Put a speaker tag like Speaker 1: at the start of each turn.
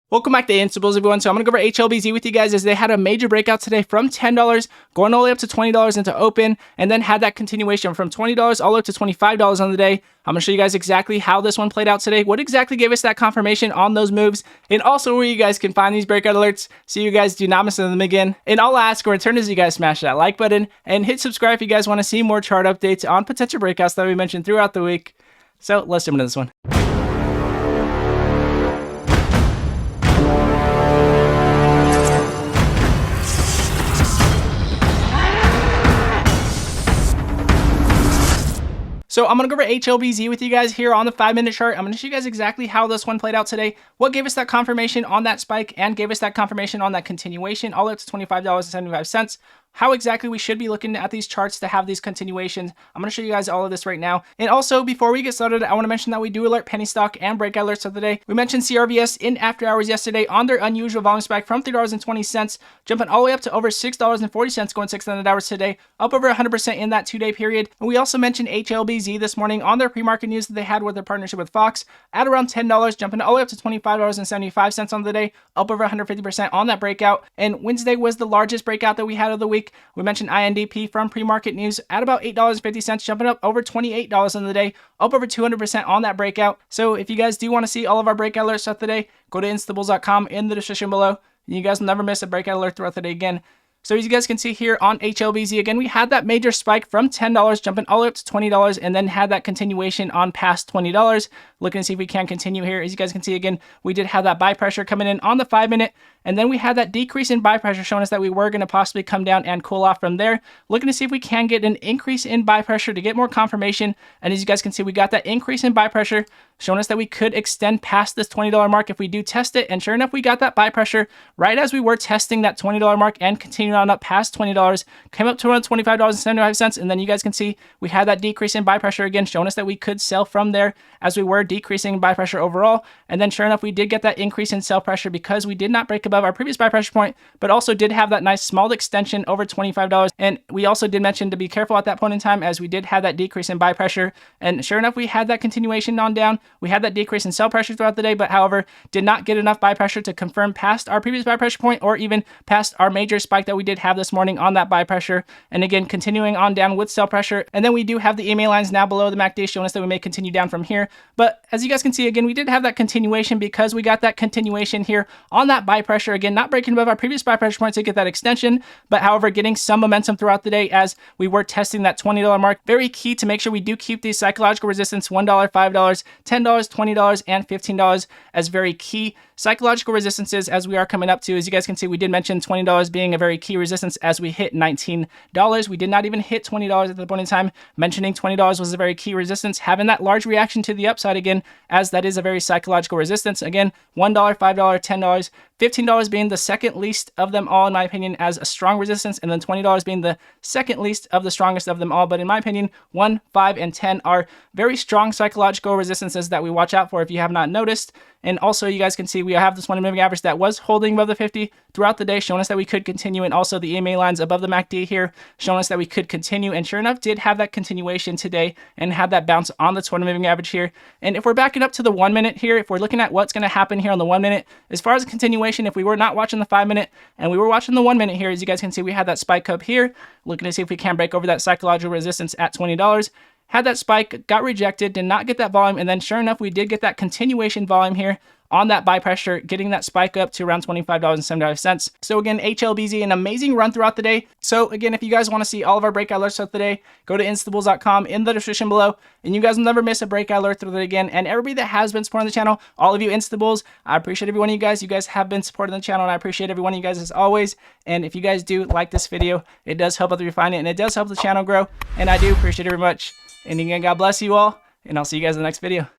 Speaker 1: Welcome back to Instables, everyone. So I'm going to go over HLBZ with you guys as they had a major breakout today from $10 going all the way up to $20 into open, and then had that continuation from $20 all the way up to $25 on the day. I'm going to show you guys exactly how this one played out today, what exactly gave us that confirmation on those moves, and also where you guys can find these breakout alerts so you guys do not miss them again. And all I ask in return is you guys smash that like button and hit subscribe if you guys want to see more chart updates on potential breakouts that we mentioned throughout the week. So let's jump into this one. So I'm going to go over HLBZ with you guys here on the 5-minute chart. I'm going to show you guys exactly how this one played out today, what gave us that confirmation on that spike, and gave us that confirmation on that continuation, all the way up to $25.75. How exactly we should be looking at these charts to have these continuations. I'm going to show you guys all of this right now. And also, before we get started, I want to mention that we do alert penny stock and breakout alerts of the day. We mentioned CRVS in after hours yesterday on their unusual volume spike from $3.20, jumping all the way up to over $6.40 going 600 hours today, up over 100% in that 2-day period. And we also mentioned HLBZ this morning on their pre-market news that they had with their partnership with Fox at around $10, jumping all the way up to $25.75 on the day, up over 150% on that breakout. And Wednesday was the largest breakout that we had of the week. We mentioned INDP from pre-market news at about $8.50, jumping up over $28 on the day, up over 200% on that breakout. So if you guys do want to see all of our breakout alerts throughout the day, go to instables.com in the description below. You guys will never miss a breakout alert throughout the day again. So as you guys can see here on HLBZ, again, we had that major spike from $10, jumping all the way up to $20, and then had that continuation on past $20. Looking to see if we can continue here. As you guys can see, again, we did have that buy pressure coming in on the 5-minute, and then we had that decrease in buy pressure showing us that we were going to possibly come down and cool off from there. Looking to see if we can get an increase in buy pressure to get more confirmation. And as you guys can see, we got that increase in buy pressure showing us that we could extend past this $20 mark if we do test it. And sure enough, we got that buy pressure right as we were testing that $20 mark and continued on up past $20, came up to around $25.75. And then you guys can see we had that decrease in buy pressure again, showing us that we could sell from there as we were decreasing buy pressure overall. And then sure enough, we did get that increase in sell pressure because we did not break above our previous buy pressure point, but also did have that nice small extension over $25. And we also did mention to be careful at that point in time as we did have that decrease in buy pressure. And sure enough, we had that continuation on down. We had that decrease in sell pressure throughout the day, but however, did not get enough buy pressure to confirm past our previous buy pressure point or even past our major spike that we did have this morning on that buy pressure. And again, continuing on down with sell pressure. And then we do have the EMA lines now below the MACD showing us that we may continue down from here. But as you guys can see, again, we did have that continuation because we got that continuation here on that buy pressure. Again, not breaking above our previous buy pressure point to get that extension, but however, getting some momentum throughout the day as we were testing that $20 mark. Very key to make sure we do keep these psychological resistance, $1, $5, $10, $20, and $15 as very key psychological resistances as we are coming up to. As you guys can see, we did mention $20 being a very key resistance as we hit $19. We did not even hit $20 at the point in time. Mentioning $20 was a very key resistance, having that large reaction to the upside again, as that is a very psychological resistance. Again, $1, $5, $10, $15 being the second least of them all, in my opinion, as a strong resistance, and then $20 being the second least of the strongest of them all. But in my opinion, 1, 5, and 10 are very strong psychological resistances that we watch out for if you have not noticed. And also, you guys can see we have this 1 moving average that was holding above the 50 throughout the day, showing us that we could continue, and also the EMA lines above the MACD here, showing us that we could continue, and sure enough, did have that continuation today and had that bounce on the 20 moving average here. And if we're backing up to the 1 minute here, if we're looking at what's going to happen here on the 1 minute, as far as a continuation, if we were not watching the 5 minute and we were watching the 1 minute here, as you guys can see, we had that spike up here, looking to see if we can break over that psychological resistance at $20. Had that spike, got rejected, did not get that volume, and then sure enough, we did get that continuation volume here on that buy pressure, getting that spike up to around $25.75. So again, HLBZ, an amazing run throughout the day. So again, if you guys want to see all of our breakout alerts throughout the day, go to instables.com in the description below, and you guys will never miss a breakout alert throughout the day again. And everybody that has been supporting the channel, all of you Instables, I appreciate every one of you guys. You guys have been supporting the channel, and I appreciate every one of you guys as always. And if you guys do like this video, it does help others find it, and it does help the channel grow. And I do appreciate it very much. And again, God bless you all, and I'll see you guys in the next video.